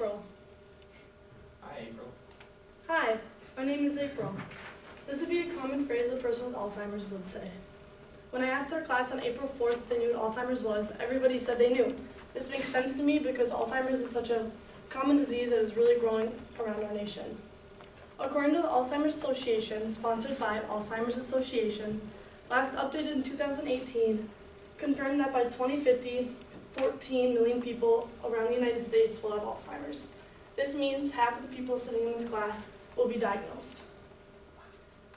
April. Hi, April. Hi, my name is April. This would be a common phrase a person with Alzheimer's would say. When I asked our class on April 4th if they knew what Alzheimer's was, everybody said they knew. This makes sense to me because Alzheimer's is such a common disease that is really growing around our nation. According to the Alzheimer's Association, sponsored by Alzheimer's Association, last updated in 2018, confirmed that by 2050, 14 million people around the United States will have Alzheimer's. This means half of the people sitting in this class will be diagnosed.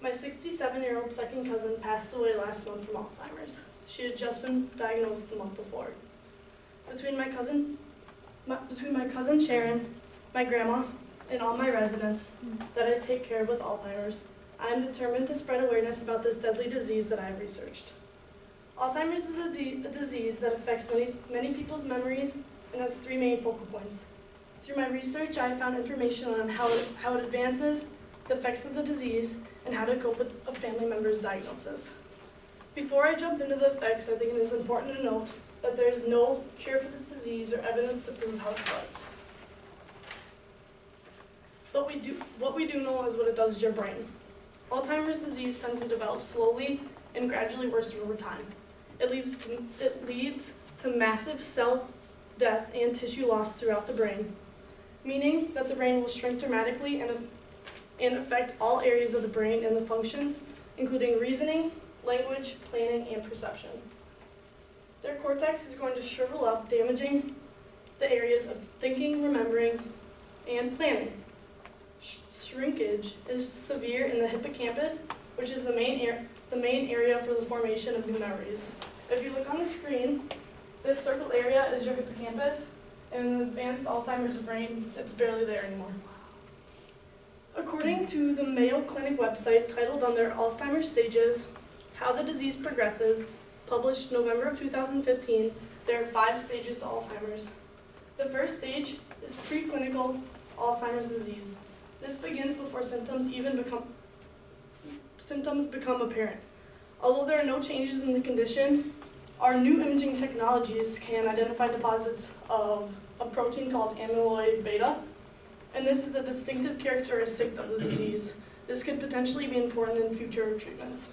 My 67-year-old second cousin passed away last month from Alzheimer's. She had just been diagnosed the month before. Between my cousin Sharon, my grandma, and all my residents that I take care of with Alzheimer's, I am determined to spread awareness about this deadly disease that I have researched. Alzheimer's is a disease that affects many people's memories and has three main focal points. Through my research, I found information on how it advances, the effects of the disease, and how to cope with a family member's diagnosis. Before I jump into the effects, I think it is important to note that there is no cure for this disease or evidence to prove how it starts. But what we do know is what it does to your brain. Alzheimer's disease tends to develop slowly and gradually worsen over time. It leads to massive cell death and tissue loss throughout the brain, meaning that the brain will shrink dramatically and affect all areas of the brain and the functions, including reasoning, language, planning, and perception. Their cortex is going to shrivel up, damaging the areas of thinking, remembering, and planning. Shrinkage is severe in the hippocampus, which is the main area for the formation of new memories. If you look on the screen, this circled area is your hippocampus, and in the advanced Alzheimer's brain, it's barely there anymore. According to the Mayo Clinic website titled under Alzheimer's Stages, How the Disease Progresses, published November of 2015, there are 5 stages to Alzheimer's. The first stage is preclinical Alzheimer's disease. This begins before symptoms become apparent. Although there are no changes in the condition, our new imaging technologies can identify deposits of a protein called amyloid beta, and this is a distinctive characteristic of the disease. This could potentially be important in future treatments.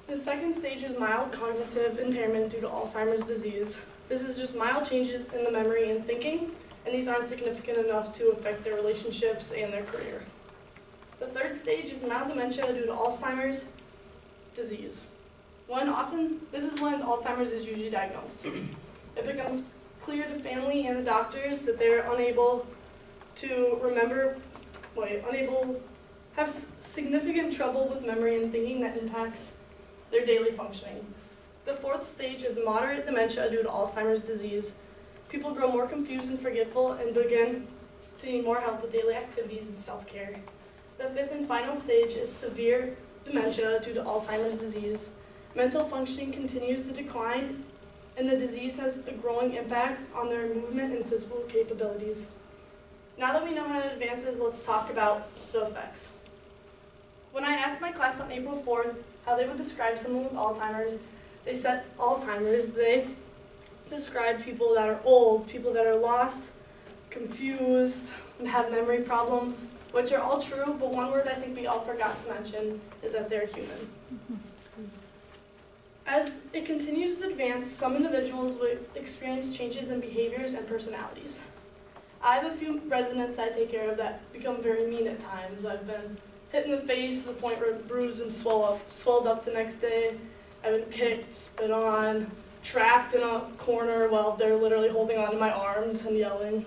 The second stage is mild cognitive impairment due to Alzheimer's disease. This is just mild changes in the memory and thinking, and these aren't significant enough to affect their relationships and their career. The third stage is mild dementia due to Alzheimer's disease. This is when Alzheimer's is usually diagnosed. It becomes clear to family and the doctors that they are unable to have significant trouble with memory and thinking that impacts their daily functioning. The fourth stage is moderate dementia due to Alzheimer's disease. People grow more confused and forgetful and begin to need more help with daily activities and self-care. The fifth and final stage is severe dementia due to Alzheimer's disease. Mental functioning continues to decline, and the disease has a growing impact on their movement and physical capabilities. Now that we know how it advances, let's talk about the effects. When I asked my class on April 4th how they would describe someone with Alzheimer's, they described people that are old, people that are lost, confused, and have memory problems, which are all true, but one word I think we all forgot to mention is that they're human. As it continues to advance, some individuals will experience changes in behaviors and personalities. I have a few residents I take care of that become very mean at times. I've been hit in the face to the point where it bruised and swelled up the next day. I've been kicked, spit on, trapped in a corner while they're literally holding onto my arms and yelling.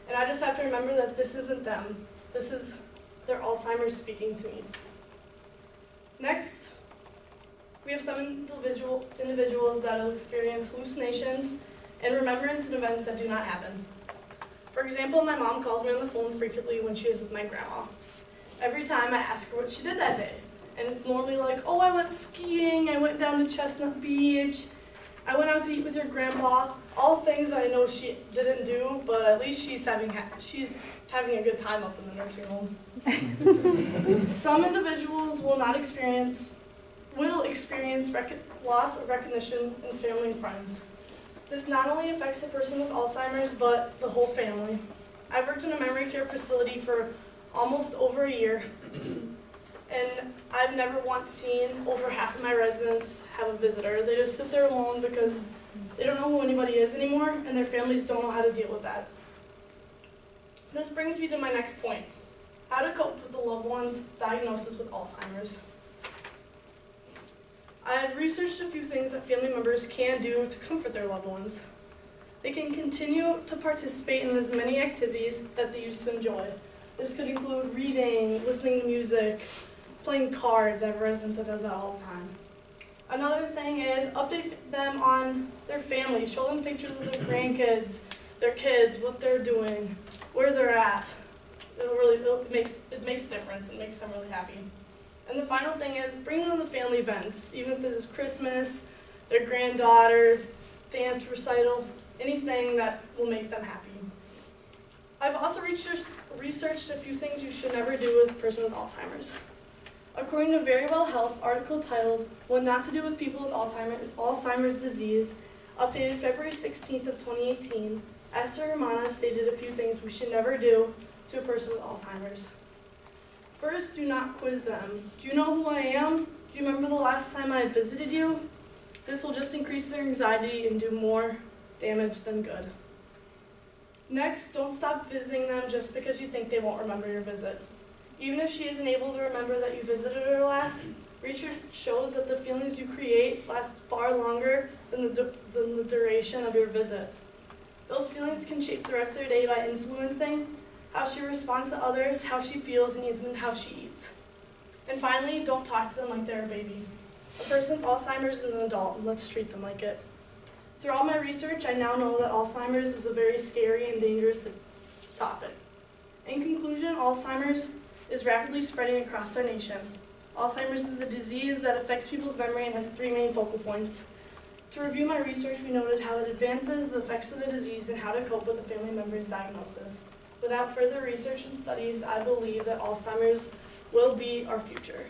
And I just have to remember that this isn't them. This is their Alzheimer's speaking to me. Next, we have some individuals that will experience hallucinations and remembrance in events that do not happen. For example, my mom calls me on the phone frequently when she is with my grandma. Every time I ask her what she did that day. And it's normally like, oh, I went skiing, I went down to Chestnut Beach, I went out to eat with your grandpa. All things I know she didn't do, but at least she's having a good time up in the nursing home. Some individuals will experience loss of recognition in family and friends. This not only affects a person with Alzheimer's, but the whole family. I've worked in a memory care facility for almost over a year, and I've never once seen over half of my residents have a visitor. They just sit there alone because they don't know who anybody is anymore, and their families don't know how to deal with that. This brings me to my next point: how to cope with the loved one's diagnosis with Alzheimer's. I've researched a few things that family members can do to comfort their loved ones. They can continue to participate in as many activities that they used to enjoy. This could include reading, listening to music, playing cards. I have a resident that does that all the time. Another thing is update them on their family, show them pictures of their grandkids, their kids, what they're doing, where they're at. It makes a difference. It makes them really happy. And the final thing is bring them to family events, even if this is Christmas, their granddaughters, dance recital, anything that will make them happy. I've also researched a few things you should never do with a person with Alzheimer's. According to Verywell Health article titled "What Not to Do with People with Alzheimer's Disease," updated February 16th of 2018, Esther Romana stated a few things we should never do to a person with Alzheimer's. First, do not quiz them. Do you know who I am? Do you remember the last time I visited you? This will just increase their anxiety and do more damage than good. Next, don't stop visiting them just because you think they won't remember your visit. Even if she isn't able to remember that you visited her last, research shows that the feelings you create last far longer than the duration of your visit. Those feelings can shape the rest of your day by influencing how she responds to others, how she feels, and even how she eats. And finally, don't talk to them like they're a baby. A person with Alzheimer's is an adult, and let's treat them like it. Throughout my research, I now know that Alzheimer's is a very scary and dangerous topic. In conclusion, Alzheimer's is rapidly spreading across our nation. Alzheimer's is a disease that affects people's memory and has 3 main focal points. To review my research, we noted how it advances the effects of the disease and how to cope with a family member's diagnosis. Without further research and studies, I believe that Alzheimer's will be our future.